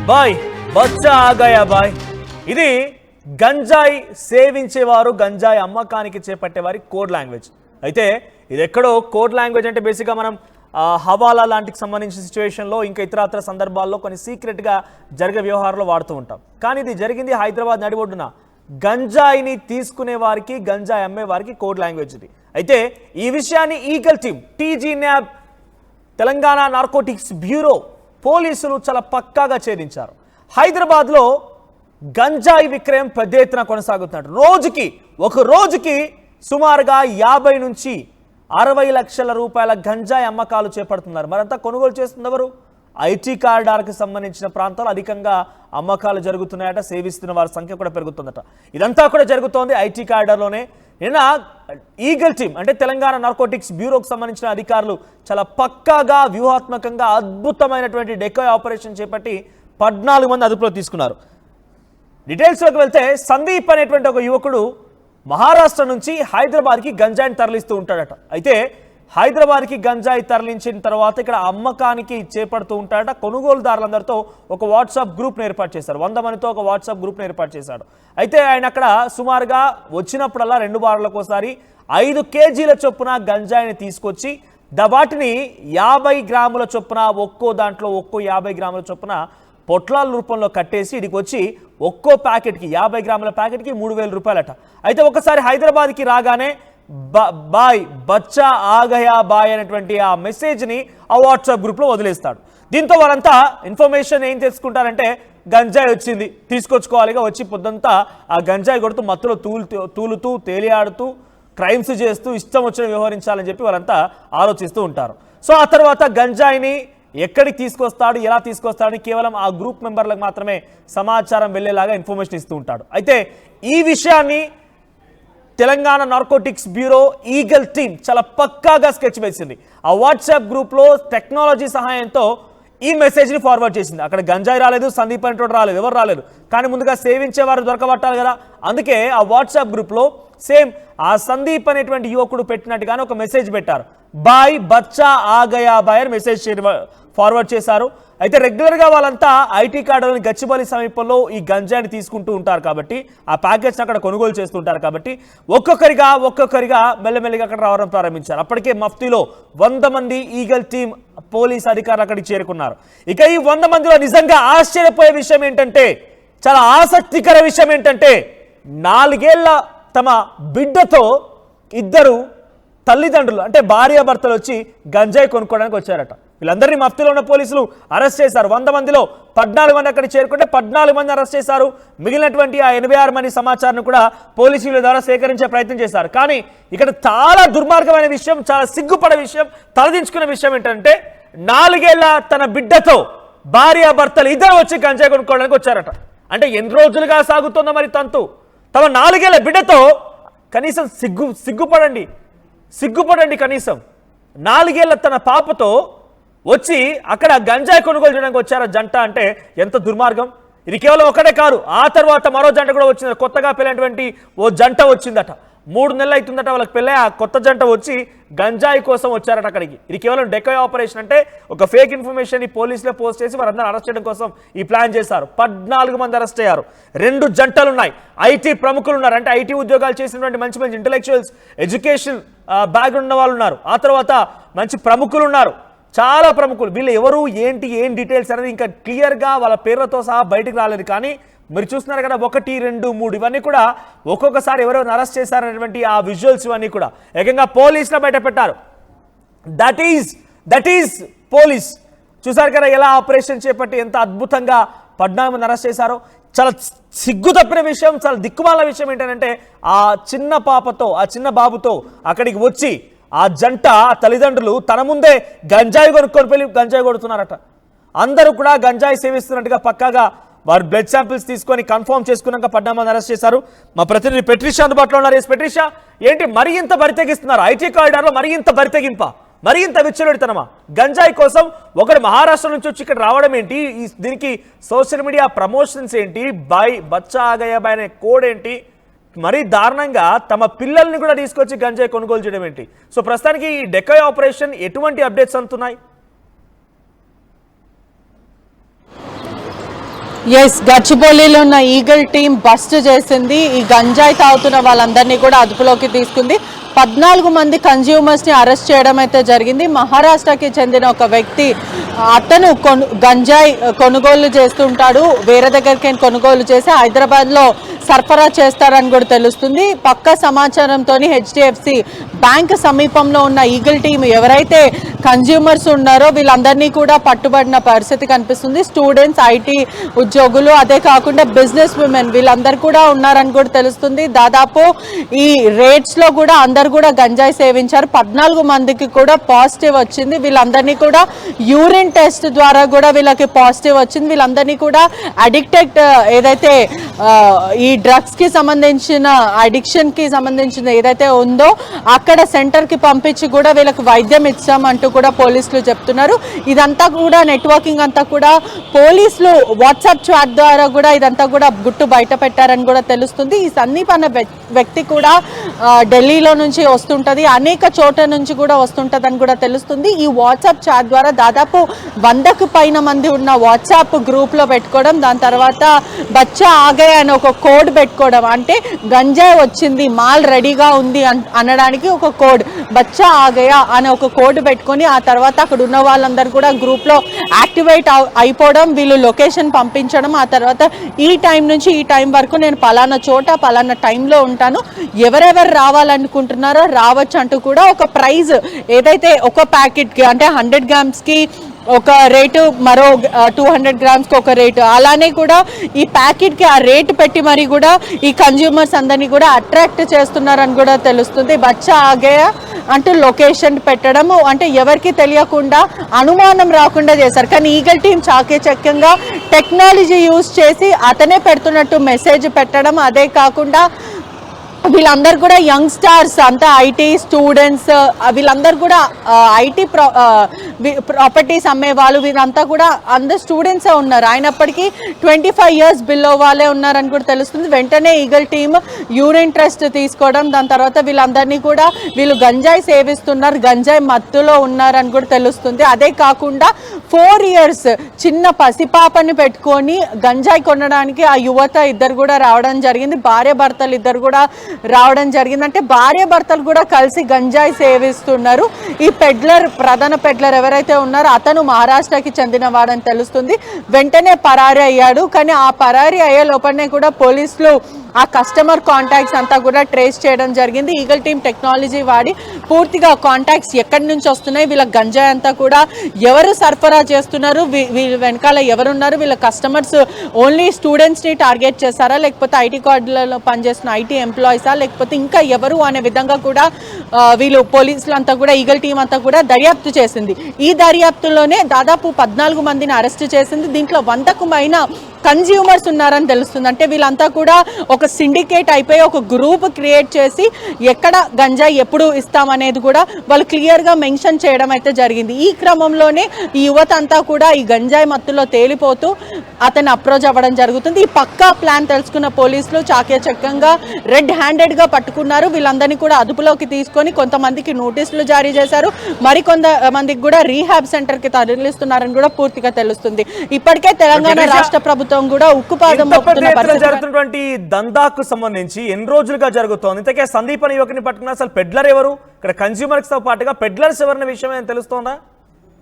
Bye బచ్చా ఆగయా bye. ఇది గంజాయి సేవించేవారు, గంజాయి అమ్మకానికి చేపట్టేవారి కోడ్ లాంగ్వేజ్. అయితే ఇది ఎక్కడో కోడ్ లాంగ్వేజ్ అంటే బేసిక్గా మనం హవాలా లాంటికి సంబంధించిన సిచ్యువేషన్లో ఇంకా ఇతరత్ర సందర్భాల్లో కొన్ని సీక్రెట్గా జరిగే వ్యవహారంలో వాడుతూ ఉంటాం. కానీ ఇది జరిగింది హైదరాబాద్ నడిబొడ్డున గంజాయిని తీసుకునే వారికి, గంజాయి అమ్మే వారికి కోడ్ లాంగ్వేజ్ ఇది. అయితే ఈ విషయాన్ని eagle team, TG NAB, Telangana narcotics bureau పోలీసులు చాలా పక్కాగా ఛేదించారు. హైదరాబాద్లో గంజాయి విక్రయం పెద్ద ఎత్తున కొనసాగుతున్నట్టు ఒక రోజుకి సుమారుగా 50 నుంచి 60 లక్షల రూపాయల గంజాయి అమ్మకాలు చేపడుతున్నారు. మరంతా కొనుగోలు చేస్తుంది ఎవరు? ఐటీ కారిడార్కి సంబంధించిన ప్రాంతాలు అధికంగా అమ్మకాలు జరుగుతున్నాయట. సేవిస్తున్న వారి సంఖ్య కూడా పెరుగుతుందట. ఇదంతా కూడా జరుగుతోంది ఐటీ కారిడార్లోనే. నిన్న ఈగల్ టీమ్ అంటే తెలంగాణ నార్కోటిక్స్ బ్యూరోకి సంబంధించిన అధికారులు చాలా పక్కాగా వ్యూహాత్మకంగా అద్భుతమైనటువంటి డెకాయ్ ఆపరేషన్ చేపట్టి 14 మంది అదుపులో తీసుకున్నారు. డీటెయిల్స్లోకి వెళ్తే సందీప్ అనేటువంటి ఒక యువకుడు మహారాష్ట్ర నుంచి హైదరాబాద్కి గంజాయిని తరలిస్తూ ఉంటాడట. అయితే హైదరాబాద్కి గంజాయి తరలించిన తర్వాత ఇక్కడ అమ్మకానికి చేపడుతూ ఉంటాడట. కొనుగోలుదారులందరితో ఒక వాట్సాప్ గ్రూప్ను ఏర్పాటు చేశారు. 100 మందితో ఒక వాట్సాప్ గ్రూప్ను ఏర్పాటు చేశాడు. అయితే ఆయన అక్కడ సుమారుగా వచ్చినప్పుడల్లా 2 వారాలకు ఒకసారి 5 కేజీల చొప్పున గంజాయిని తీసుకొచ్చి వాటిని 50 గ్రాముల చొప్పున ఒక్కో 50 గ్రాముల చొప్పున పొట్లాల రూపంలో కట్టేసి ఇడికి వచ్చి ఒక్కో ప్యాకెట్కి 50 గ్రాముల ప్యాకెట్కి 3000 రూపాయలట. అయితే ఒకసారి హైదరాబాద్కి రాగానే బాయ్ బచ్చా ఆగయా బాయ్ అనేటువంటి ఆ మెసేజ్ని ఆ వాట్సాప్ గ్రూప్లో వదిలేస్తాడు. దీంతో వారంతా ఇన్ఫర్మేషన్ ఏం తెలుసుకుంటారంటే గంజాయి వచ్చింది, తీసుకొచ్చుకోవాలిగా. వచ్చి పొద్దంతా ఆ గంజాయి కొడుతూ మత్తులో తూలుతూ తేలియాడుతూ క్రైమ్స్ చేస్తూ ఇష్టం వచ్చిన వ్యవహరించాలని చెప్పి వారంతా ఆలోచిస్తూ ఉంటారు. సో ఆ తర్వాత గంజాయిని ఎక్కడికి తీసుకొస్తాడు, ఎలా తీసుకొస్తాడని కేవలం ఆ గ్రూప్ మెంబర్లకు మాత్రమే సమాచారం వెళ్ళేలాగా ఇన్ఫర్మేషన్ ఇస్తూ ఉంటాడు. అయితే ఈ విషయాన్ని Telangana narcotics bureau eagle team చాలా పక్కాగా స్కెచ్ వేసింది. ఆ వాట్సాప్ గ్రూప్లో టెక్నాలజీ సహాయంతో ఈ మెసేజ్ని ఫార్వర్డ్ చేసింది. అక్కడ గంజాయి రాలేదు, సందీప్ అనేటువంటి రాలేదు, ఎవరు రాలేదు. కానీ ముందుగా సేవించేవారు దొరకబట్టాలి కదా. అందుకే ఆ వాట్సాప్ గ్రూప్లో సేమ్ ఆ సందీప్ అనేటువంటి యువకుడు పెట్టినట్టుగానే ఒక మెసేజ్ పెట్టారు. బాయ్ బచ్చా ఆగయా బాయ్ అని మెసేజ్ ఫార్వర్డ్ చేశారు. అయితే రెగ్యులర్గా వాళ్ళంతా ఐటీ కార్డులోని గచ్చిబౌలి సమీపంలో ఈ గంజాయిని తీసుకుంటూ ఉంటారు కాబట్టి, ఆ ప్యాకెట్స్ అక్కడ కొనుగోలు చేస్తుంటారు కాబట్టి ఒక్కొక్కరిగా మెల్లమెల్లిగా అక్కడ రావడం ప్రారంభించారు. అప్పటికే మఫ్తీలో 100 మంది ఈగల్ టీమ్ పోలీస్ అధికారులు అక్కడికి చేరుకున్నారు. ఇక ఈ 100 మందిలో నిజంగా ఆశ్చర్యపోయే విషయం ఏంటంటే, చాలా ఆసక్తికర విషయం ఏంటంటే, 4 ఏళ్ల తమ బిడ్డతో 2 తల్లిదండ్రులు అంటే భార్యాభర్తలు వచ్చి గంజాయి కొనుక్కోవడానికి వచ్చారట. వీళ్ళందరినీ మఫ్తీలో ఉన్న పోలీసులు అరెస్ట్ చేశారు. 100 మందిలో 14 మంది అక్కడ చేరుకుంటే 14 మంది అరెస్ట్ చేశారు. మిగిలినటువంటి ఆ 86 మంది సమాచారాన్ని కూడా పోలీసుల ద్వారా సేకరించే ప్రయత్నం చేశారు. కానీ ఇక్కడ చాలా దుర్మార్గమైన విషయం, చాలా సిగ్గుపడే విషయం, తలదించుకునే విషయం ఏంటంటే, 4 ఏళ్ల తన బిడ్డతో భార్యాభర్తలు 2 వచ్చి గంజాయి కొనుక్కోవడానికి వచ్చారట. అంటే ఎన్ని రోజులుగా సాగుతుందో మరి తంతు. తమ 4 ఏళ్ల బిడ్డతో కనీసం సిగ్గుపడండి కనీసం 4 ఏళ్ల తన పాపతో వచ్చి అక్కడ గంజాయి కొనుగోలు చేయడానికి వచ్చారా జంట. అంటే ఎంత దుర్మార్గం. ఇది కేవలం ఒకటే కాదు, ఆ తర్వాత మరో జంట కూడా వచ్చింది. కొత్తగా పెళ్ళినటువంటి ఓ జంట వచ్చిందట. 3 నెలలు అవుతుందట వాళ్ళకి పెళ్ళి. ఆ కొత్త జంట వచ్చి గంజాయి కోసం వచ్చారట అక్కడికి. ఇది కేవలం డెకాయ్ ఆపరేషన్. అంటే ఒక ఫేక్ ఇన్ఫర్మేషన్ పోలీసులో పోస్ట్ చేసి వారందరూ అరెస్ట్ చేయడం కోసం ఈ ప్లాన్ చేశారు. 14 మంది అరెస్ట్ అయ్యారు. 2 జంటలు ఉన్నాయి. ఐటీ ప్రముఖులు ఉన్నారు. అంటే ఐటీ ఉద్యోగాలు చేసినటువంటి మంచి ఇంటెలెక్చువల్స్, ఎడ్యుకేషన్ బ్యాక్గ్రౌండ్ ఉన్న వాళ్ళు ఉన్నారు. ఆ తర్వాత మంచి ప్రముఖులు ఉన్నారు, చాలా ప్రముఖులు. వీళ్ళు ఎవరు ఏం డీటెయిల్స్ అనేది ఇంకా క్లియర్గా వాళ్ళ పేర్లతో సహా బయటకు రాలేదు. కానీ మీరు చూస్తున్నారు కదా, 1, 2, 3 ఇవన్నీ కూడా ఒక్కొక్కసారి ఎవరెవరు అరెస్ట్ చేశారనేటువంటి ఆ విజువల్స్ ఇవన్నీ కూడా ఏకంగా పోలీసులో బయట పెట్టారు. That is police. చూసారు కదా ఎలా ఆపరేషన్ చేపట్టి ఎంత అద్భుతంగా 14 మంది అరెస్ట్ చేశారో. చాలా సిగ్గు తప్పిన విషయం, చాలా దిక్కుమాల విషయం ఏంటంటే, ఆ చిన్న పాపతో, ఆ చిన్న బాబుతో అక్కడికి వచ్చి ఆ జంట తల్లిదండ్రులు తన ముందే గంజాయి కొనుక్కొని వెళ్ళి గంజాయి కొడుతున్నారట. అందరూ కూడా గంజాయి సేవిస్తున్నట్టుగా పక్కాగా వారు బ్లడ్ శాంపిల్స్ తీసుకొని కన్ఫర్మ్ చేసుకున్నాక 14 మంది అరెస్ట్ చేశారు. మా ప్రతినిధి పెట్రిషా అందుబాటులో ఉన్నారు. పెట్రిషా, ఏంటి మరి ఇంత బరితెగిస్తున్నారు? ఐటీ కారిడార్లో మరి ఇంత బరితెగింప, మరి ఇంత విచ్చలెడుతనమా? గంజాయి కోసం ఒకడు మహారాష్ట్ర నుంచి వచ్చి ఇక్కడ రావడం ఏంటి? దీనికి సోషల్ మీడియా ప్రమోషన్స్ ఏంటి? బాయ్ బచ్చా ఆగయా బాయ్ అనే కోడ్ ఏంటి? మరీ దారుణంగా తమ పిల్లల్ని కూడా తీసుకొచ్చి గంజాయి కొనుగోలు చేయడం ఏంటి? సో ప్రస్తుతానికి ఈ డెకాయ్ ఆపరేషన్ ఎటువంటి అప్డేట్స్ అందుతున్నాయి? ఎస్, గచ్చిబౌలిలో ఉన్న ఈగల్ టీం బస్ట్ చేసింది. ఈ గంజాయి తాగుతున్న వాళ్ళందరినీ కూడా అదుపులోకి తీసుకుంది. 14 మంది కన్జ్యూమర్స్ని అరెస్ట్ చేయడం అయితే జరిగింది. మహారాష్ట్రకి చెందిన ఒక వ్యక్తి, అతను గంజాయి కొనుగోలు చేస్తుంటాడు. వేరే దగ్గరికి కొనుగోలు చేసి హైదరాబాద్లో సరఫరా చేస్తారని కూడా తెలుస్తుంది. పక్క సమాచారంతో హెచ్డిఎఫ్సి బ్యాంక్ సమీపంలో ఉన్న ఈగల్ టీం ఎవరైతే కన్జ్యూమర్స్ ఉన్నారో వీళ్ళందరినీ కూడా పట్టుబడిన పరిస్థితి కనిపిస్తుంది. స్టూడెంట్స్, ఐటీ ఉద్యోగులు, అదే కాకుండా బిజినెస్ విమెన్ వీళ్ళందరూ కూడా ఉన్నారని కూడా తెలుస్తుంది. దాదాపు ఈ రేట్స్లో కూడా అందరు కూడా గంజాయి సేవించారు. 14 మందికి కూడా పాజిటివ్ వచ్చింది. వీళ్ళందరినీ కూడా యూరిన్ టెస్ట్ ద్వారా కూడా వీళ్ళకి పాజిటివ్ వచ్చింది. వీళ్ళందరినీ కూడా అడిక్టెడ్ ఏదైతే ఈ డ్రగ్స్ కి సంబంధించిన అడిక్షన్ కి సంబంధించిన ఏదైతే ఉందో అక్కడ సెంటర్ కి పంపించి కూడా వీళ్ళకి వైద్యం ఇచ్చామంటూ కూడా పోలీసులు చెప్తున్నారు. ఇదంతా కూడా నెట్వర్కింగ్ అంతా కూడా పోలీసులు వాట్సాప్ చాట్ ద్వారా కూడా ఇదంతా కూడా గుట్టు బయట పెట్టారని కూడా తెలుస్తుంది. ఈ సందీప్ అన్న వ్యక్తి కూడా ఢిల్లీలో నుంచి వస్తుంటది, అనేక చోట్ల నుంచి కూడా వస్తుంటది అని కూడా తెలుస్తుంది. ఈ వాట్సాప్ చాట్ ద్వారా దాదాపు 100కు పైన మంది ఉన్న వాట్సాప్ గ్రూప్ లో పెట్టుకోవడం, దాని తర్వాత బచ్చా ఆగే అని ఒక కోడ్ పెట్టుకోవడం, అంటే గంజాయి వచ్చింది, మాల్ రెడీగా ఉంది అనడానికి ఒక కోడ్, బచ్చా ఆగయా అనే ఒక కోడ్ పెట్టుకొని ఆ తర్వాత అక్కడ ఉన్న వాళ్ళందరూ కూడా గ్రూప్ లో యాక్టివేట్ అయిపోవడం, వీళ్ళు లొకేషన్ పంపించడం, ఆ తర్వాత ఈ టైం నుంచి ఈ టైం వరకు నేను పలానా చోట పలానా టైంలో ఉంటాను, ఎవరెవరు రావాలనుకుంటున్నారో రావచ్చు అంటూ కూడా ఒక ప్రైజ్ ఏదైతే ఒక ప్యాకెట్కి అంటే 100 గ్రామ్స్కి ఒక రేటు, మరో 200 గ్రామ్స్కి ఒక రేటు, అలానే కూడా ఈ ప్యాకెట్కి ఆ రేటు పెట్టి మరి కూడా ఈ కన్జ్యూమర్స్ అందరినీ కూడా అట్రాక్ట్ చేస్తున్నారని కూడా తెలుస్తుంది. బచ్చా ఆగే అంటూ లొకేషన్ పెట్టడము, అంటే ఎవరికి తెలియకుండా అనుమానం రాకుండా చేశారు. కానీ ఈగల్ టీం చాకచక్యంగా టెక్నాలజీ యూజ్ చేసి అతనే పెడుతున్నట్టు మెసేజ్ పెట్టడం, అదే కాకుండా వీళ్ళందరూ కూడా యంగ్ స్టార్స్ అంతా ఐటీ స్టూడెంట్స్, వీళ్ళందరూ కూడా ఐటీ ప్రాపర్టీస్ అమ్మే వాళ్ళు, వీళ్ళంతా కూడా అందరు స్టూడెంట్సే ఉన్నారు. అయినప్పటికీ 25 ఇయర్స్ బిలో వాళ్ళే ఉన్నారని కూడా తెలుస్తుంది. వెంటనే ఈగల్ టీమ్ యూరిన్ టెస్ట్ తీసుకోవడం, దాని తర్వాత వీళ్ళందరినీ కూడా వీళ్ళు గంజాయి సేవిస్తున్నారు, గంజాయి మత్తులో ఉన్నారని కూడా తెలుస్తుంది. అదే కాకుండా 4 ఇయర్స్ చిన్న పసిపాపని పెట్టుకొని గంజాయి కొనడానికి ఆ యువత ఇద్దరు కూడా రావడం జరిగింది. భార్య భర్తలు ఇద్దరు కూడా రావడం జరిగింది. అంటే భార్య భర్తలు కూడా కలిసి గంజాయి సేవిస్తున్నారు. ఈ పెడ్లర్, ప్రధాన పెడ్లర్ ఎవరైతే ఉన్నారో అతను మహారాష్ట్రకి చెందిన వాడని తెలుస్తుంది. వెంటనే పరారీ అయ్యాడు. కానీ ఆ పరారీ అయ్యే లోపలనే కూడా పోలీసులు ఆ కస్టమర్ కాంటాక్ట్స్ అంతా కూడా ట్రేస్ చేయడం జరిగింది. ఈగల్ టీమ్ టెక్నాలజీ వాడి పూర్తిగా కాంటాక్ట్స్ ఎక్కడి నుంచి వస్తున్నాయి, వీళ్ళ గంజాయి అంతా కూడా ఎవరు సరఫరా చేస్తున్నారు, వీళ్ళ వెనకాల ఎవరున్నారు, వీళ్ళ కస్టమర్స్ ఓన్లీ స్టూడెంట్స్ని టార్గెట్ చేస్తారా, లేకపోతే ఐటీ కార్డులలో పనిచేస్తున్న ఐటీ ఎంప్లాయీసా, లేకపోతే ఇంకా ఎవరు అనే విధంగా కూడా వీళ్ళు పోలీసులు అంతా కూడా ఈగల్ టీం అంతా కూడా దర్యాప్తు చేసింది. ఈ దర్యాప్తులోనే దాదాపు 14 మందిని అరెస్ట్ చేసింది. దీంట్లో 100కు పైన కన్జ్యూమర్స్ ఉన్నారని తెలుస్తుంది. అంటే వీళ్ళంతా కూడా ఒక సిండికేట్ అయిపోయి ఒక గ్రూప్ క్రియేట్ చేసి ఎక్కడ గంజాయి ఎప్పుడు ఇస్తామనేది కూడా వాళ్ళు క్లియర్గా మెన్షన్ చేయడం అయితే జరిగింది. ఈ క్రమంలోనే ఈ యువత అంతా కూడా ఈ గంజాయి మత్తులో తేలిపోతూ అతను అప్రోచ్ అవ్వడం జరుగుతుంది. ఈ పక్కా ప్లాన్ తెలుసుకున్న పోలీసులు చాకచక్యంగా రెడ్ హ్యాండెడ్గా పట్టుకున్నారు. వీళ్ళందరినీ కూడా అదుపులోకి తీసుకొని కొంతమందికి నోటీసులు జారీ చేశారు, మరికొంతమందికి కూడా రీహాబ్ సెంటర్కి తరలిస్తున్నారని కూడా పూర్తిగా తెలుస్తుంది. ఇప్పటికే తెలంగాణ రాష్ట్ర ప్రభుత్వం కూడా ఉక్కుపాదం జరుగుతున్నటువంటి దందాకు సంబంధించి ఎన్ని రోజులుగా జరుగుతోంది? ఇంతకే సందీప్ అనే యువకుని పట్టుకున్న అసలు పెడ్లర్ ఎవరు, ఇక్కడ కన్స్యూమర్స్ తో పాటుగా పెడ్లర్స్ ఎవరన్న విషయం ఏం తెలుస్తోందా?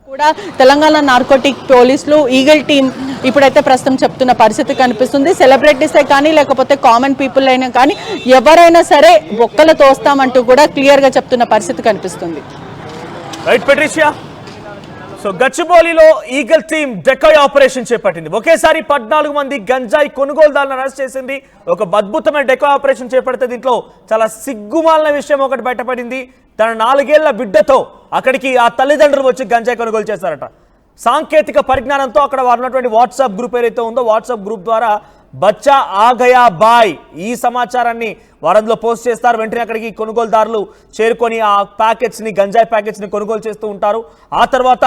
కూడా తెలంగాణ నార్కోటిక్ పోలీసులు ఈగల్ టీం ఇప్పుడైతే ప్రస్తుతం చెప్తున్న పరిస్థితి కనిపిస్తుంది. సెలబ్రిటీసే కానీ లేకపోతే కామన్ పీపుల్ అయినా కానీ ఎవరైనా సరే బొక్కలు తోస్తామంటూ కూడా క్లియర్గా చెప్తున్న పరిస్థితి కనిపిస్తుంది. రైట్ పెట్రిషియా, సో గచ్చిబౌలిలో ఈగల్ టీం డెకాయ్ ఆపరేషన్ చేపట్టింది. ఒకేసారి 14 మంది గంజాయి కొనుగోలుదారులను అరెస్ట్ చేసింది. ఒక అద్భుతమైన డెకాయ్ ఆపరేషన్ చేపడితే దీంట్లో చాలా సిగ్గుమాలిన విషయం ఒకటి బయటపడింది. తన 4 ఏళ్ల బిడ్డతో అక్కడికి ఆ తల్లిదండ్రులు వచ్చి గంజాయి కొనుగోలు చేశారట. సాంకేతిక పరిజ్ఞానంతో అక్కడ ఉన్నటువంటి వాట్సాప్ గ్రూప్ ఏదైతే ఉందో వాట్సాప్ గ్రూప్ ద్వారా బచ్చా ఆగయా బాయ్ ఈ సమాచారాన్ని వారంలో పోస్ట్ చేస్తారు. వెంటనే అక్కడికి కొనుగోలుదారులు చేరుకొని ఆ ప్యాకెట్స్ని, గంజాయి ప్యాకెట్స్ని కొనుగోలు చేస్తూ ఉంటారు. ఆ తర్వాత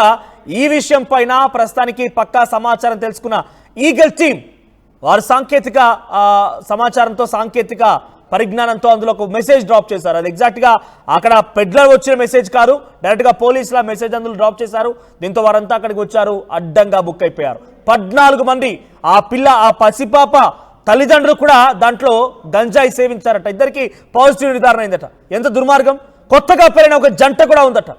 ఈ విషయం పైన ప్రస్తుతానికి పక్కా సమాచారం తెలుసుకున్న ఈగల్ టీం వారు సాంకేతిక సమాచారంతో, సాంకేతిక పరిజ్ఞానంతో అందులో ఒక మెసేజ్ డ్రాప్ చేశారు. అది ఎగ్జాక్ట్గా అక్కడ పెడ్లర్ వచ్చిన మెసేజ్ కాదు, డైరెక్ట్గా పోలీసుల మెసేజ్ అందులో డ్రాప్ చేశారు. దీంతో వారంతా అక్కడికి వచ్చారు, అడ్డంగా బుక్ అయిపోయారు. 14 మంది, ఆ పిల్ల, ఆ పసిపాప తల్లిదండ్రులు కూడా దాంట్లో గంజాయి సేవించారట. ఇద్దరికి పాజిటివ్ నిర్ధారణ అయిందట. ఎంత దుర్మార్గం! కొత్తగా పెరిగిన ఒక జంట కూడా ఉందట.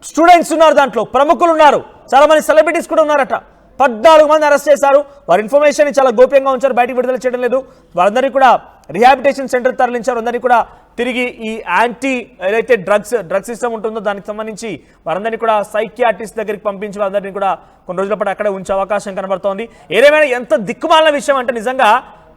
స్టూడెంట్స్ ఉన్నారు, దాంట్లో ప్రముఖులు ఉన్నారు, చాలా మంది సెలబ్రిటీస్ కూడా ఉన్నారట. 14 మంది అరెస్ట్ చేశారు. వారి ఇన్ఫర్మేషన్ చాలా గోప్యంగా ఉంచారు, బయటికి విడుదల చేయడం లేదు. వారందరినీ కూడా రిహాబిలిటేషన్ సెంటర్ తరలించారు. అందరినీ కూడా తిరిగి ఈ యాంటీ ఏదైతే డ్రగ్స్ సిస్టమ్ ఉంటుందో దానికి సంబంధించి వారందరినీ కూడా సైకియాట్రిస్ట్ దగ్గరికి పంపించి వారందరినీ కూడా కొన్ని రోజుల పాటు అక్కడే ఉంచే అవకాశం కనబడుతోంది. ఏదేమైనా ఎంత దిక్కుమాలిన విషయం అంటే, నిజంగా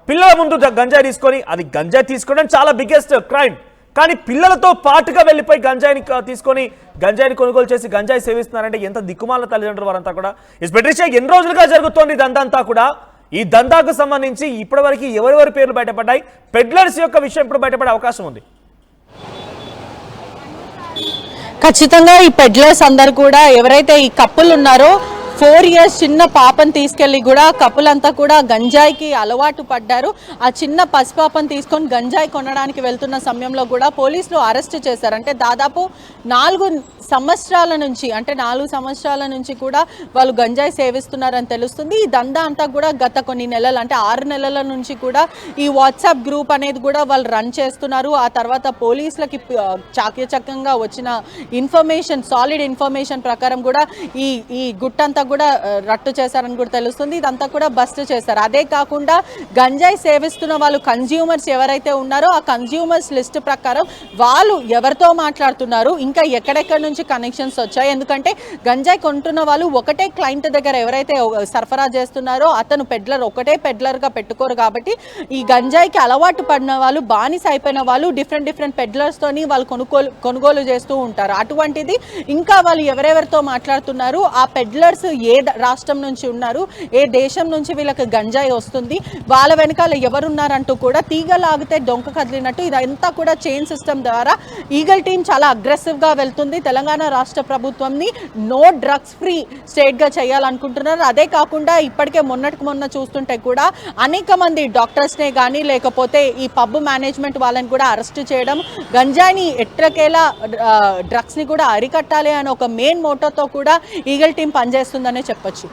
పిల్లల ముందు గంజాయి తీసుకొని, అది గంజాయి తీసుకోవడం చాలా బిగ్గెస్ట్ క్రైమ్, కానీ పిల్లలతో పాటుగా వెళ్ళిపోయి గంజాయిని తీసుకొని గంజాయిని కొనుగోలు చేసి గంజాయి సేవిస్తున్నారంటే ఎంత దిక్కుమాల తల్లిదండ్రులు వారంతా కూడా. పెట్రిషియా, ఎన్ని రోజులుగా జరుగుతోంది దందంతా కూడా? ఈ దందాకు సంబంధించి ఇప్పటివరకు ఎవరెవరి పేర్లు బయటపడ్డాయి? పెడ్లర్స్ యొక్క విషయం ఇప్పుడు బయటపడే అవకాశం ఉంది. ఖచ్చితంగా ఈ పెడ్లర్స్ అందరు కూడా ఎవరైతే ఈ కప్పులు ఉన్నారో 4 years చిన్న పాపను తీసుకెళ్లి కూడా కప్పులంతా కూడా గంజాయికి అలవాటు పడ్డారు. ఆ చిన్న పసిపాపను తీసుకొని గంజాయి కొనడానికి వెళ్తున్న సమయంలో కూడా పోలీసులు అరెస్ట్ చేశారు. అంటే దాదాపు 4 సంవత్సరాల నుంచి కూడా వాళ్ళు గంజాయి సేవిస్తున్నారని తెలుస్తుంది. ఈ దందా అంతా కూడా గత కొన్ని నెలలు, అంటే 6 నెలల నుంచి కూడా ఈ వాట్సాప్ గ్రూప్ అనేది కూడా వాళ్ళు రన్ చేస్తున్నారు. ఆ తర్వాత పోలీసులకి చాకచక్యంగా వచ్చిన ఇన్ఫర్మేషన్, సాలిడ్ ఇన్ఫర్మేషన్ ప్రకారం కూడా ఈ గుట్టంతా కూడా రట్టు చేశారని కూడా తెలుస్తుంది. ఇదంతా కూడా బస్ట్ చేశారు. అదే కాకుండా గంజాయి సేవిస్తున్న వాళ్ళు కన్జ్యూమర్స్ ఎవరైతే ఉన్నారో ఆ కన్జ్యూమర్స్ లిస్ట్ ప్రకారం వాళ్ళు ఎవరితో మాట్లాడుతున్నారు, ఇంకా ఎక్కడెక్కడ నుంచి కనెక్షన్స్ వచ్చాయి. ఎందుకంటే గంజాయి కొంటున్న వాళ్ళు ఒకటే క్లయింట్ దగ్గర ఎవరైతే సరఫరా చేస్తున్నారో అతను ఒకటే పెడ్లర్గా పెట్టుకోరు. కాబట్టి ఈ గంజాయికి అలవాటు పడిన వాళ్ళు, బానిస అయిపోయిన వాళ్ళు డిఫరెంట్ పెడ్లర్స్తోని వాళ్ళు కొనుగోలు చేస్తూ ఉంటారు. అటువంటిది ఇంకా వాళ్ళు ఎవరెవరితో మాట్లాడుతున్నారు, ఆ పెడ్లర్స్ ఏ రాష్ట్రం నుంచి ఉన్నారు, ఏ దేశం నుంచి వీళ్ళకి గంజాయి వస్తుంది, వాళ్ళ వెనకాల ఎవరున్నారంటూ కూడా తీగలాగితే డొంక కదిలినట్టు ఇదంతా కూడా చైన్ సిస్టమ్ ద్వారా ఈగల్ టీం చాలా అగ్రెసివ్గా వెళ్తుంది. తెలంగాణ రాష్ట్ర ప్రభుత్వంని నో డ్రగ్స్ ఫ్రీ స్టేట్గా చేయాలనుకుంటున్నారు. అదే కాకుండా ఇప్పటికే మొన్న చూస్తుంటే కూడా అనేక మంది డాక్టర్స్నే కానీ లేకపోతే ఈ పబ్ మేనేజ్మెంట్ వాళ్ళని కూడా అరెస్ట్ చేయడం, గంజాయిని ఎట్లకేలా డ్రగ్స్ని కూడా అరికట్టాలి అని ఒక మెయిన్ మోటోతో కూడా ఈగల్ టీం పనిచేస్తుందనే చెప్పొచ్చు.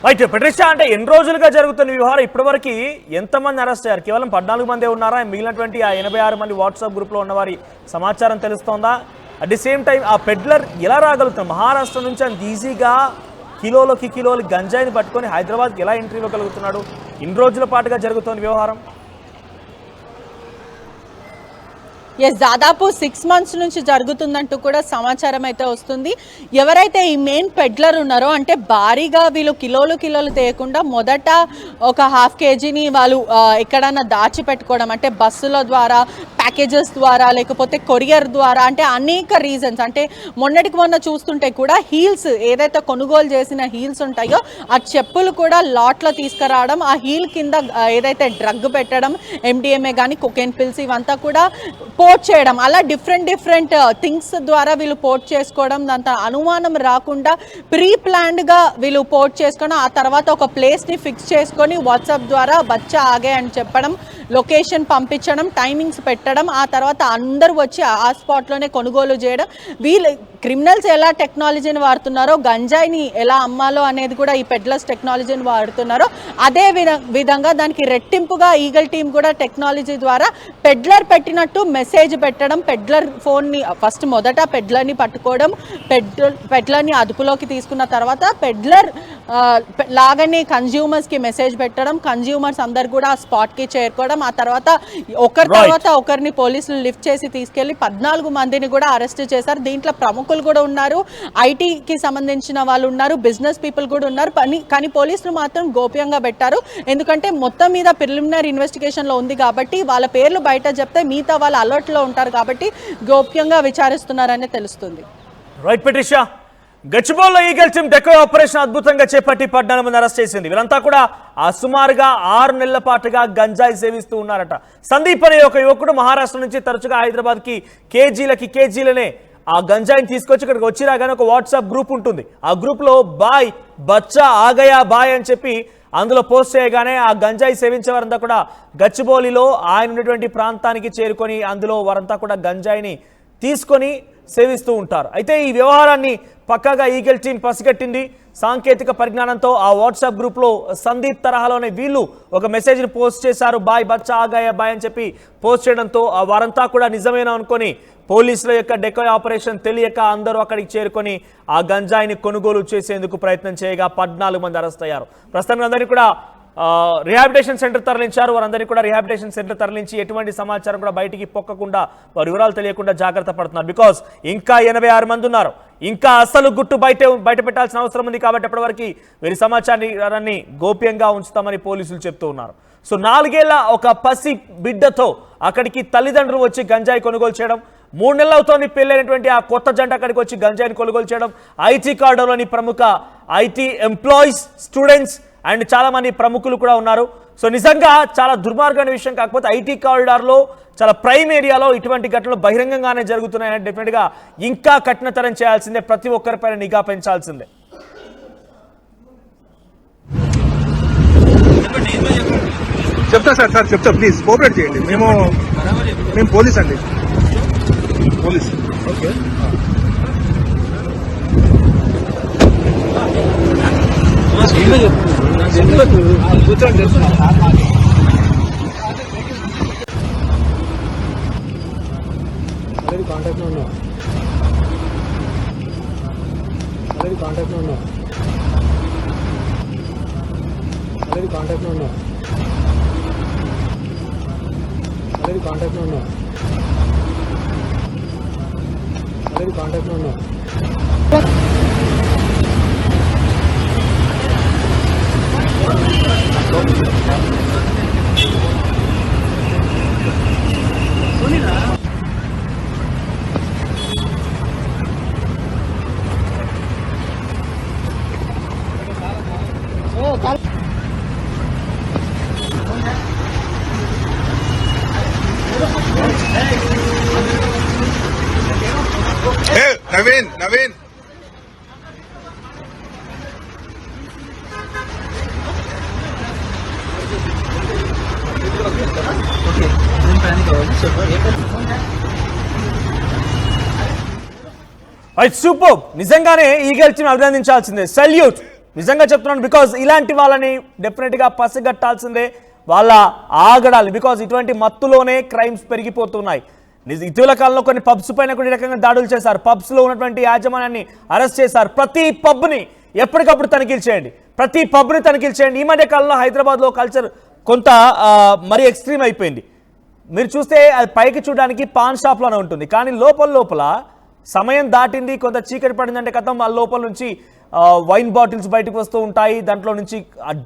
రైట్ పెట్రిషియా, అంటే ఎన్ని రోజులుగా జరుగుతున్న వ్యవహారం, ఇప్పటివరకు ఎంతమంది అరెస్ట్ అయ్యారు? కేవలం 14 మందే ఉన్నారా? మిగిలినటువంటి ఆ 86 మంది వాట్సాప్ గ్రూప్లో ఉన్న వారి సమాచారం తెలుస్తోందా? అట్ ది సేమ్ టైం ఆ పెడ్లర్ ఎలా రాగలుగుతున్నారు? మహారాష్ట్ర నుంచి అంత ఈజీగా కిలోలు గంజాయిని పట్టుకొని హైదరాబాద్కి ఎలా ఎంట్రీ ఇవ్వగలుగుతున్నాడు? ఇన్ని రోజుల పాటుగా జరుగుతున్న వ్యవహారం దాదాపు 6 months నుంచి జరుగుతుందంటూ కూడా సమాచారం అయితే వస్తుంది. ఎవరైతే ఈ మెయిన్ పెడ్లర్ ఉన్నారో, అంటే భారీగా వీళ్ళు కిలోలు తేయకుండా మొదట ఒక 1/2 kgని వాళ్ళు ఎక్కడన్నా దాచిపెట్టుకోవడం, అంటే బస్సుల ద్వారా, ప్యాకేజెస్ ద్వారా, లేకపోతే కొరియర్ ద్వారా, అంటే అనేక రీజన్స్. అంటే మొన్న చూస్తుంటే కూడా హీల్స్, ఏదైతే కొనుగోలు చేసిన హీల్స్ ఉంటాయో ఆ చెప్పులు కూడా లాట్లో తీసుకురావడం, ఆ హీల్ కింద ఏదైతే డ్రగ్ పెట్టడం, MDMA కానీ కొకెన్ పిల్స్ ఇవంతా కూడా పోర్ట్ చేయడం, అలా డిఫరెంట్ థింగ్స్ ద్వారా వీళ్ళు పోర్ట్ చేసుకోవడం, దాంతో అనుమానం రాకుండా ప్రీ ప్లాన్డ్గా వీళ్ళు పోర్ట్ చేసుకోవడం, ఆ తర్వాత ఒక ప్లేస్ని ఫిక్స్ చేసుకొని వాట్సాప్ ద్వారా బచ్చా ఆగే అని చెప్పడం, లొకేషన్ పంపించడం, టైమింగ్స్ పెట్టడం, ఆ తర్వాత అందరూ వచ్చి ఆ స్పాట్లోనే కొనుగోలు చేయడం. వీళ్ళు క్రిమినల్స్ ఎలా టెక్నాలజీని వాడుతున్నారో, గంజాయిని ఎలా అమ్మాలో అనేది కూడా ఈ పెడ్లర్స్ టెక్నాలజీని వాడుతున్నారో, అదే విధంగా దానికి రెట్టింపుగా ఈగల్ టీం కూడా టెక్నాలజీ ద్వారా పెడ్లర్ పెట్టినట్టు మెసేజ్ పెట్టడం, పెడ్లర్ ఫోన్ని మొదట పెడ్లర్ని పట్టుకోవడం, పెడ్లర్ని అదుపులోకి తీసుకున్న తర్వాత పెడ్లర్ లాగానే కన్జ్యూమర్స్కి మెసేజ్ పెట్టడం, కన్జ్యూమర్స్ అందరు కూడా ఆ స్పాట్కి చేరుకోవడం, ఆ తర్వాత ఒకరిని పోలీసులు లిఫ్ట్ చేసి తీసుకెళ్లి 14 మందిని కూడా అరెస్ట్ చేశారు. దీంట్లో ప్రముఖులు కూడా ఉన్నారు, ఐటీకి సంబంధించిన వాళ్ళు ఉన్నారు, బిజినెస్ పీపుల్ కూడా ఉన్నారు. కానీ పోలీసులు మాత్రం గోప్యంగా పెట్టారు. ఎందుకంటే మొత్తం మీద ప్రిలిమినరీ ఇన్వెస్టిగేషన్లో ఉంది కాబట్టి వాళ్ళ పేర్లు బయట చెప్తే మిగతా వాళ్ళు అలర్ట్లో ఉంటారు కాబట్టి గోప్యంగా విచారిస్తున్నారని తెలుస్తుంది. రైట్ పెట్రిషియా, గచ్చిబౌలిలో ఈగల్ టీం డెకో ఆపరేషన్ అద్భుతంగా చేపట్టి 14 మంది అరెస్ట్ చేసింది. వీరంతా కూడా సుమారుగా 6 నెలల పాటుగా గంజాయి సేవిస్తూ ఉన్నారట. సందీప్ అనే ఒక యువకుడు మహారాష్ట్ర నుంచి తరచుగా హైదరాబాద్కి కేజీలనే ఆ గంజాయిని తీసుకొచ్చి ఇక్కడికి వచ్చిరాగానే ఒక వాట్సాప్ గ్రూప్ ఉంటుంది. ఆ గ్రూప్లో బాయ్ బచ్చా ఆగయా బాయ్ అని చెప్పి అందులో పోస్ట్ చేయగానే ఆ గంజాయి సేవించే వారంతా కూడా గచ్చిబౌలిలో ఆయన ఉన్నటువంటి ప్రాంతానికి చేరుకొని అందులో వారంతా కూడా గంజాయిని తీసుకొని సేవిస్తూ ఉంటారు. అయితే ఈ వ్యవహారాన్ని పక్కాగా ఈగల్ టీం పసిగట్టింది. సాంకేతిక పరిజ్ఞానంతో ఆ వాట్సాప్ గ్రూప్లో సందీప్ తరహాలోనే వీళ్ళు ఒక మెసేజ్ని పోస్ట్ చేశారు. బాయ్ బచ్చా ఆగాయా బాయ్ అని చెప్పి పోస్ట్ చేయడంతో వారంతా కూడా నిజమేనా అనుకొని పోలీసుల యొక్క డెకాయ్ ఆపరేషన్ తెలియక అందరూ అక్కడికి చేరుకొని ఆ గంజాయిని కొనుగోలు చేసేందుకు ప్రయత్నం చేయగా 14 మంది అరెస్ట్ అయ్యారు. ప్రస్తుతం అందరినీ కూడా రిహాబిలిటేషన్ సెంటర్ తరలించారు. వారందరినీ కూడా రిహాబిలిటేషన్ సెంటర్ తరలించి ఎటువంటి సమాచారం కూడా బయటికి పొక్కకుండా వారి వివరాలు తెలియకుండా జాగ్రత్త పడుతున్నారు. బికాస్ ఇంకా 86 మంది ఉన్నారు. ఇంకా అసలు గుట్టు బయట పెట్టాల్సిన అవసరం ఉంది. కాబట్టి ఎప్పటివరకు వీరి సమాచారాన్ని గోప్యంగా ఉంచుతామని పోలీసులు చెప్తూ ఉన్నారు. సో 4 ఏళ్ల ఒక పసి బిడ్డతో అక్కడికి తల్లిదండ్రులు వచ్చి గంజాయి కొనుగోలు చేయడం, 3 నెలలతోని పెళ్ళైనటువంటి ఆ కొత్త జంట అక్కడికి వచ్చి గంజాయిని కొనుగోలు చేయడం, ఐటీ కార్డర్లోని ప్రముఖ ఐటీ ఎంప్లాయీస్, స్టూడెంట్స్ అండ్ చాలా మంది ప్రముఖులు కూడా ఉన్నారు. సో నిజంగా చాలా దుర్మార్గమైన విషయం. కాకపోతే ఐటీ కారిడార్లో చాలా ప్రైమ్ ఏరియాలో ఇటువంటి ఘటనలు బహిరంగంగానే జరుగుతున్నాయని డెఫినెట్గా ఇంకా కఠినతరం చేయాల్సిందే. ప్రతి ఒక్కరిపైన నిఘా పెంచాల్సిందే. చెప్తా సార్ చెప్తా, ప్లీజ్ కోఆపరేట్ చేయండి. మేము పోలీస్ అండి, పోలీస్. ఓకే కాంటాక్ట్ లో ఉన్నాం. కాంటాక్ట్ లో ఉన్నాం. కాంటాక్ట్ లో ఉన్నాం. కాంటాక్ట్ లో ఉన్నాం. కాంటాక్ట్ లో ఉన్నాం. నవీన్ సూపర్. నిజంగానే ఈగల్ టీం అభినందించాల్సిందే. సెల్యూట్ నిజంగా చెప్తున్నాను. బికాజ్ ఇలాంటి వాళ్ళని డెఫినెట్గా పసిగట్టాల్సిందే. వాళ్ళ ఆగడాలి. బికాజ్ ఇటువంటి మత్తులోనే క్రైమ్స్ పెరిగిపోతున్నాయి. ఇటీవల కాలంలో కొన్ని పబ్స్ పైన కొన్ని రకంగా దాడులు చేశారు. పబ్స్లో ఉన్నటువంటి యాజమాన్యాన్ని అరెస్ట్ చేశారు. ప్రతి పబ్ని ఎప్పటికప్పుడు తనిఖీలు చేయండి. ప్రతి పబ్ని తనిఖీలు చేయండి. ఈ మధ్య కాలంలో హైదరాబాద్లో కల్చర్ కొంత మరీ ఎక్స్ట్రీమ్ అయిపోయింది. మీరు చూస్తే అది పైకి చూడడానికి పాన్ షాప్లోనే ఉంటుంది, కానీ లోపల సమయం దాటింది, కొంత చీకటి పడిందంటే కథం ఆ లోపల నుంచి వైన్ బాటిల్స్ బయటకు వస్తూ ఉంటాయి. దాంట్లో నుంచి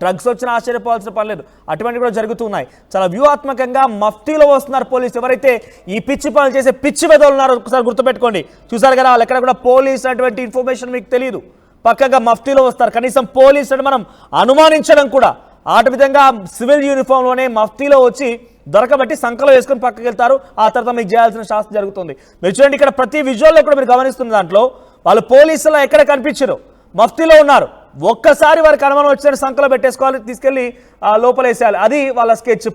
డ్రగ్స్ వచ్చినా ఆశ్చర్యపోవాల్సిన పర్లేదు. అటువంటివి కూడా జరుగుతున్నాయి. చాలా వ్యూహాత్మకంగా మఫ్తీలో వస్తున్నారు పోలీసు. ఎవరైతే ఈ పిచ్చి పనులు చేసే పిచ్చి వెదవులు ఉన్నారో ఒకసారి గుర్తుపెట్టుకోండి. చూసారు కదా, వాళ్ళు ఎక్కడ కూడా పోలీస్ అటువంటి ఇన్ఫర్మేషన్ మీకు తెలియదు. పక్కగా మఫ్తీలో వస్తారు. కనీసం పోలీస్ అని మనం అనుమానించడం కూడా ఆ విధంగా సివిల్ యూనిఫామ్లోనే మఫ్తీలో వచ్చి దొరకబట్టి సంకలో వేసుకొని పక్కకి వెళ్తారు. ఆ తర్వాత మీకు చేయాల్సిన శాస్త్రం జరుగుతుంది. మీరు చూడండి, ఇక్కడ ప్రతి విజువల్లో కూడా మీరు గమనిస్తున్న దాంట్లో వాళ్ళు పోలీసులో ఎక్కడ కనిపించరు, మఫ్తీలో ఉన్నారు. ఒక్కసారి వారికి అనుమానం వచ్చిన సంకలో పెట్టేసుకోవాలి, తీసుకెళ్లి లోపలేసేయాలి. అది వాళ్ళ స్కెచ్.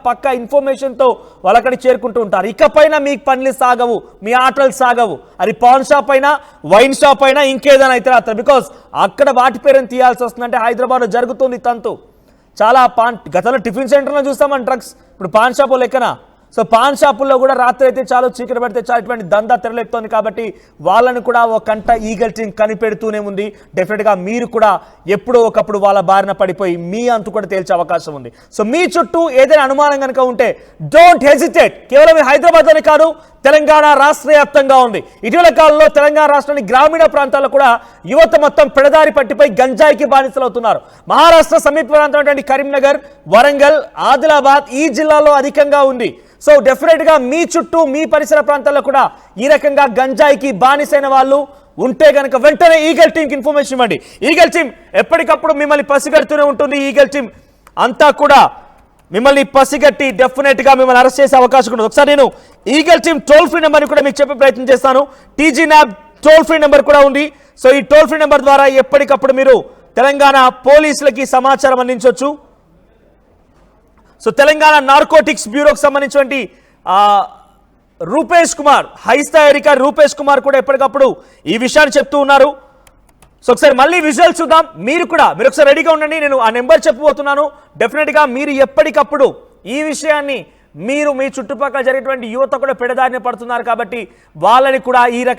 పక్కా ఇన్ఫర్మేషన్తో వాళ్ళు అక్కడికి చేరుకుంటూ ఉంటారు. ఇకపైన మీ పనులు సాగవు, మీ ఆటలు సాగవు. అది పాన్ షాప్ అయినా, వైన్ షాప్ అయినా, ఇంకేదైనా అయితే బికాస్ అక్కడ వాటి పేరుని తీయాల్సి వస్తుందంటే హైదరాబాద్లో జరుగుతుంది తంతు. చాలా గతంలో టిఫిన్ సెంటర్లో చూస్తామని డ్రగ్స్, ఇప్పుడు పాన్ షాపు లెక్కన. సో పాన్ షాపుల్లో కూడా రాత్రి అయితే చాలు, చీకటి పడితే చాలు, ఇటువంటి దందా తెరలెత్తుంది. కాబట్టి వాళ్ళని కూడా ఒక కంట ఈగల్ టీం కనిపెడుతూనే ఉంది. డెఫినెట్గా మీరు కూడా ఎప్పుడో ఒకప్పుడు వాళ్ళ బారిన పడిపోయి మీ అంతు కూడా తేల్చే అవకాశం ఉంది. సో మీ చుట్టూ ఏదైనా అనుమానం కనుక ఉంటే డోంట్ హెజిటేట్. కేవలం హైదరాబాద్లోనే కాదు, తెలంగాణ రాష్ట్ర వ్యాప్తంగా ఉంది. ఇటీవల కాలంలో తెలంగాణ రాష్ట్రాన్ని గ్రామీణ ప్రాంతాల్లో కూడా యువత మొత్తం పెడదారి పట్టిపోయి గంజాయికి బానిసలవుతున్నారు. మహారాష్ట్ర సమీప ప్రాంతం కరీంనగర్, వరంగల్, ఆదిలాబాద్ ఈ జిల్లాలో అధికంగా ఉంది. సో డెఫినెట్గా మీ చుట్టూ, మీ పరిసర ప్రాంతాల్లో కూడా ఈ రకంగా గంజాయికి బానిసైన వాళ్ళు ఉంటే కనుక వెంటనే ఈగల్ టీంకి ఇన్ఫర్మేషన్ ఇవ్వండి. ఈగల్ టీం ఎప్పటికప్పుడు మిమ్మల్ని పసిగడుతూనే ఉంటుంది. ఈగల్ టీం అంతా కూడా మిమ్మల్ని పసిగట్టి డెఫినెట్గా మిమ్మల్ని అరెస్ట్ చేసే అవకాశం ఉంటుంది. ఒకసారి నేను ఈగల్ టీం టోల్ ఫ్రీ నెంబర్ని కూడా మీకు చెప్పే ప్రయత్నం చేస్తాను. TG NAB toll free number కూడా ఉంది. సో ఈ టోల్ ఫ్రీ నెంబర్ ద్వారా ఎప్పటికప్పుడు మీరు తెలంగాణ పోలీసులకి సమాచారం అందించవచ్చు. సో తెలంగాణ నార్కోటిక్స్ బ్యూరోకి సంబంధించినటువంటి రూపేష్ కుమార్, హై స్థాయి అధికారి రూపేష్ కుమార్ కూడా ఎప్పటికప్పుడు ఈ విషయాన్ని చెప్తూ ఉన్నారు. సో ఒకసారి మళ్ళీ విజువల్ చూద్దాం. మీరు ఒకసారి రెడీగా ఉండండి. నేను ఆ నెంబర్ చెప్పబోతున్నాను. డెఫినెట్గా మీరు ఎప్పటికప్పుడు ఈ విషయాన్ని మీరు మీ చుట్టుపక్కల జరిగేటువంటి యువత కూడా పెడదారిని పడుతున్నారు కాబట్టి వాళ్ళని కూడా ఈ